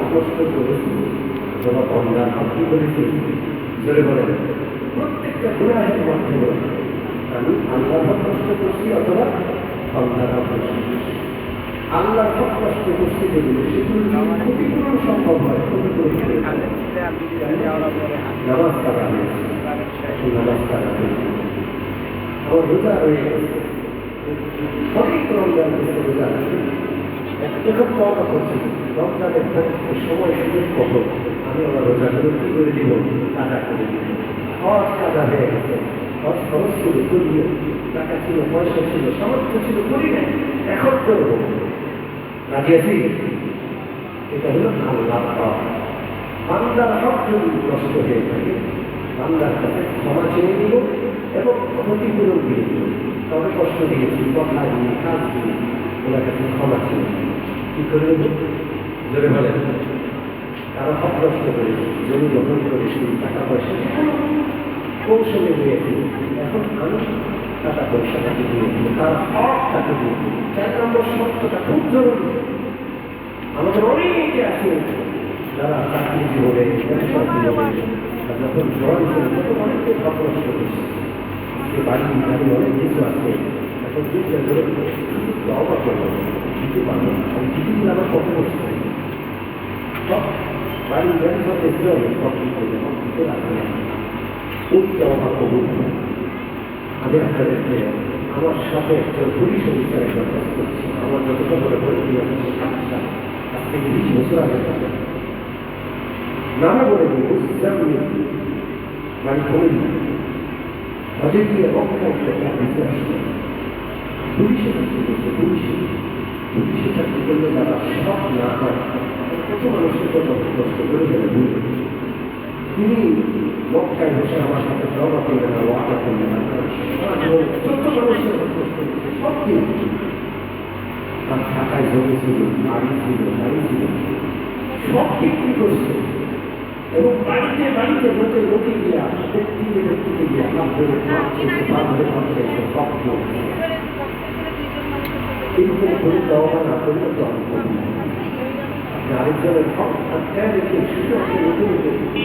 হক নষ্ট করেছি অথবা বান্দার হক কি করেছি, জোরে বলেন। প্রত্যেকটা গুনাহের মাধ্যমে আমি আল্লাহর হক নষ্ট করছি অথবা বান্দার হক নষ্ট করছি। আল্লাহর হক নষ্ট করছি যেগুলো সেগুলো ক্ষতিপূরণ সম্ভব হয়, ক্ষতিপূরণ নামাজ কাটা হয়েছে, নামাজ কাটা হয়েছে, আমার রোজা রয়ে গেছে, অনেক রমজান গেছে, রোজা যখন তওবা করছি রমজানের সময় সুযোগ কত আমি আমার রোজাগুলো কি করে দিব, কাজা করে দিব। হজ কাজা হয়ে গেছে, হজ খরচ ছিল, করিও টাকা ছিল, পয়সা ছিল, সামর্থ্য ছিল, করি না, এখন করবো, রাজি আছি। এটা হলো আল্লাহ পাওয়া। বান্দার হক যদি নষ্ট হয়ে থাকে বান্দার কাছে ক্ষমা চেয়ে দিব এবং ক্ষতিপূরণ দিয়ে দিব। তবে কষ্ট দিয়েছি, কথা দিয়ে, কাজ দিয়ে, ওনার কাছে ক্ষমা চেয়ে কি করে দেব, জোরে বলেন। তারা হক নষ্ট করেছি, জমি দখল করেছি, টাকা পয়সা কৌশলে দিয়েছি, এখন আমি টাকা পয়সা তাকে দিয়ে দিব, তার হক তাকে দিয়ে দিব। 4 নম্বর শর্তটা খুব জরুরি। আমাদের অনেকে আছে যারা চাকরি জীবনে, ব্যবসা জীবনে যখন জয়েন করে তখন অনেকে হক নষ্ট করছে, বাড়ি গাড়ি অনেক কিছু আছে, এখন চিন্তা করে শুধু অবাক করবো দিতে পারবো, আমি দিদিগুলো আমার কত বসতে সব বাড়ি গাড়ি সব এসে হবে, সব দিতে দিতে রাখবে না, উঠতে অবাক করবো। আমি আপনাদেরকে আমার সাথে একজন পুলিশ অফিসার একজন কাজ করছি, আমার যতটা বলে বলে 2007 সাল, আজ থেকে 20 বছর আগে কথা নামে বলে দিব, বাড়ি কুমিল্লা হজে গিয়ে রক্ষায় বেঁচে আসলো, পুলিশে চাকরি করছে, পুলিশে চাকরি করলে যারা সব না হয় কত মানুষের কত কষ্ট করে গেলে ভুল। তিনি মক্কায় বসে আমার সাথে তওবা করলেন না, ওয়াদা করলেন না, ছোট্ট মানুষের কষ্ট করছে সব দিন। তার ঢাকায় জমি ছিল, বাড়ি ছিল, গাড়ি ছিল, সব বিক্রি করছে এবং বাড়িতে বাড়িতে লোকে গিয়া ব্যক্তিতে গিয়া হাত ধরে মাপ চেয়েছে, পা ধরে মাপ চেয়েছে, সব করছে। কিন্তু করে তওবা না করলে তো আমি করি না। আপনি আরেকজনের হক আটকায় রেখে শুধু আপনি নতুন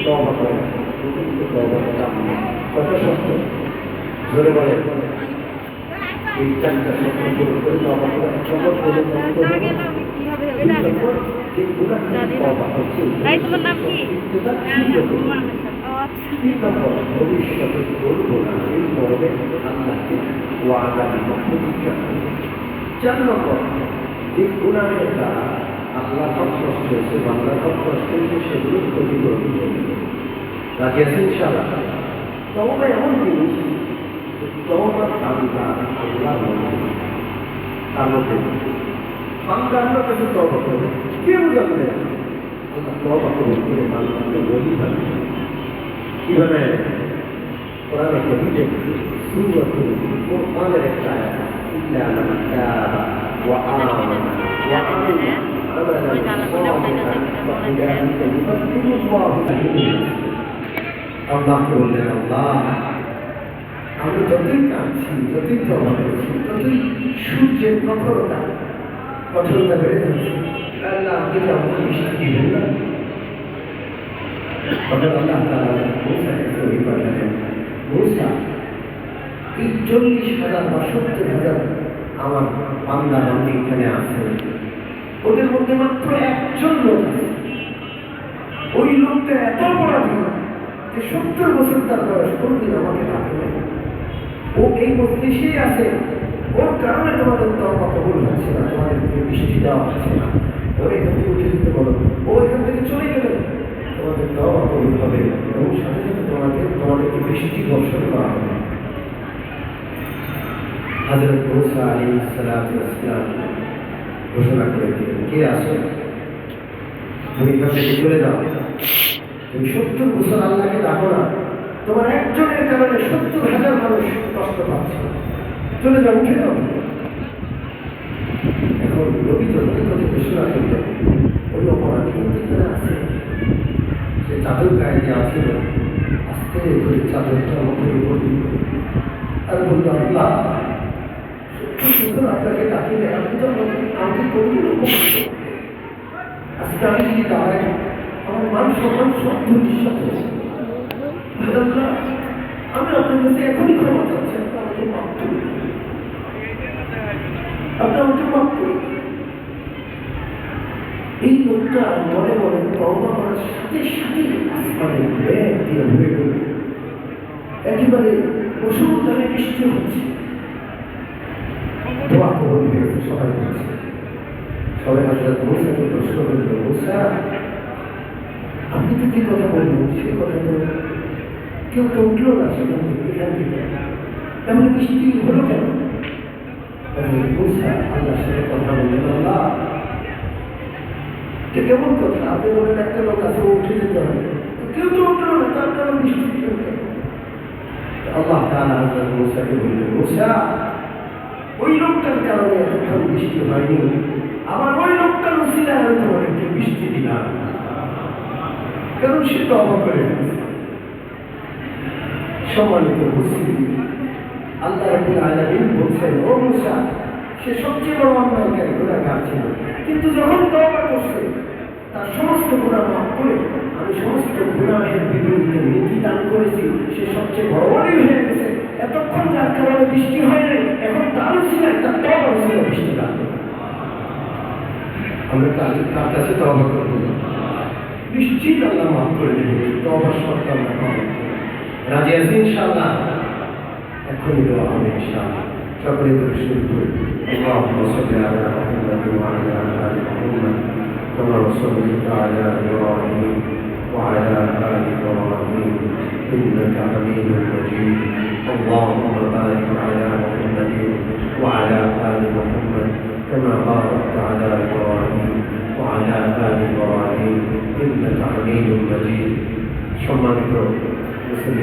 তওবা করেন, নতুন তওবাটা দাম নেই। কত সত্য, জোরে বলেন। এই 4টা সত্য পূরণ করে তওবা করা এক নম্বর পূরণ করতে হবে। যে গুনাহটা তওবা হচ্ছে ভবিষ্যতে করবো না, এই মরণে আল্লাহকে ওয়াদা দিব, প্রতিজ্ঞা করব। 4 নম্বর যে গুনাহের দ্বারা আল্লাহ হক নষ্ট হয়েছে, বান্দার হক নষ্ট হয়েছে, সেগুলো ক্ষতিপূরণ করবে। রাজি আছেন ইনশাআল্লাহ? তওবা এমন জিনিস, তওবার বান্দা আল্লাহর মধ্যে, তার মধ্যে বান্দা আল্লাহর কাছে তওবা করবে, কেউ জানবে না। আল্লাহ তওবা কবুল করে বান্দাকে ওলি বানাবে। কিভাবে? কোরআনে কারীমে সূরাতুল ফুরকানের একটা আয়াত, ইল্লা মান তাবা ওয়া আমানা ওয়া আমিলা আমালান সালিহান ফাউলাইকা ইউবাদদিলুল্লাহু সাইয়্যাতিহিম। আল্লাহকে বললেন, আল্লাহ আমি যতই কাঁদছি, যতই তওবা করছি, ততই সূর্যের কঠোরতা বেড়ে যাচ্ছে। আল্লাহ আপনি কি আমাকে বৃষ্টি দিবেন না? তখন আল্লাহ তাআলা মূসাকে ওহী পাঠালেন, মূসা এই 40,000 বা 70,000 আমার বান্দা বান্দী এখানে আছে, ওদের মধ্যে মাত্র একজন লোক আছে, ওই লোকটা এত অপরাধী যে 70 বছর তার বয়স, কোনদিন আমাকে ডাকে নাই, ও এই মজলিসেই আছে, ওর কারণে তোমাদের তওবা কবুল হচ্ছে না, তোমাদেরকে বৃষ্টি দেওয়া হচ্ছে না, ওর এখান থেকে উঠে দিতে বলো, ও এখান থেকে চলে গেলে তোমাদের তওবা কবুল হবে এবং সাথে সাথে তোমাদেরকে বৃষ্টি বর্ষণ করা হবে। হযরত মূসা আলাইহিস সালাতু ওয়াস সালাম ঘোষণা করে দিলেন, কে আসো, তুমি এখান থেকে চলে যাও, তুমি 70 বছর আল্লাহকে ডাকো না, তোমার একজনের কারণে 70,000 মানুষ কষ্ট পাচ্ছে, চলে যাও, উঠে যাও। এখন নবী তো নবী কথা ঘোষণা করলেন, ওই অপরাধী কিন্তু এখানে আছে, সে চাদর গায়ে দিয়ে আছিল, আস্তে করে চাদরটা মুখের উপর দিল আর বলল, আল্লাহ আপনাকে ডাকিলে আপনি তো আমাকে করবেন, আজকে আজকে আমি যদি দাঁড়াই আমার মান সম্মান সব ভবিষ্যৎ আমি আপনার কাছে এখনই ক্ষমা চাচ্ছি, আপনি আমাকে মাফ করুন, আপনি আমাকে মাফ করুন। এই লোকটা মনে মনে তওবা করার সাথে সাথে আসমানের মেঘ দিয়ে ভরে গেল, একেবারে মুষলধারে বৃষ্টি হচ্ছে, দোয়া কবুল হয়েছে। সবাই বলছে, সবাই হযরত মুসাকে প্রশ্ন করল, মুসা আপনি তো যে কথা বললেন সে কথা তো কেউ তো উঠলো না সেখান থেকে, এখান থেকে তাহলে বৃষ্টি হলো কেন? মুসা আল্লাহর সাথে কথা বললেন, আল্লাহ কেমন কথা, আপনি বলেন একটা লোক আছে উঠে যেতে হবে, কেউ তো উঠলো না, তার কারণ বৃষ্টি কেন? আল্লাহ তাআলা হযরত মুসাকে বললেন, মুসা ওই লোকটার কারণে এতক্ষণ বৃষ্টি হয়নি, আবার ওই লোকটার উসিলায় আমি তোমাদেরকে বৃষ্টি দিলাম, কারণ সে তওবা করে ফেলেছে। সম্মানিত উপস্থিতি, আল্লাহ রাব্বুল আলামিন বলছেন, ও মুসা সে সবচেয়ে বড় অন্যায়কারী গুনাহগার ছিল, কিন্তু যখন তওবা করছে তার সমস্ত গুনাহ মাফ করে আমি সমস্ত গুনাহের বিপরীতে নেকি দান করেছি, সে সবচেয়ে বড় বড়ই হয়ে গেছে। এতক্ষণ যার কারণে বৃষ্টি হয় নাই, এখন তার উসিলায় তার তওবার উসিলায় বৃষ্টি দান। আমরা তার কাছে তওবা করব, নিশ্চিত আল্লাহ মাফ করে দেবে, তওবার শর্ত আমরা পাবো। রাজি আছি ইনশাআল্লাহ? এখনই দোয়া হবে ইনশাআল্লাহ। সকলে শুরু করি। اللهم صل على محمد وعلى آل محمد كما صليت على إبراهيم وعلى آل إبراهيم إنك حميد مجيد. اللهم بارك على محمد وعلى آل محمد كما باركت على إبراهيم وعلى آل إبراهيم إنك حميد مجيد. সম্মানিত মুসলিম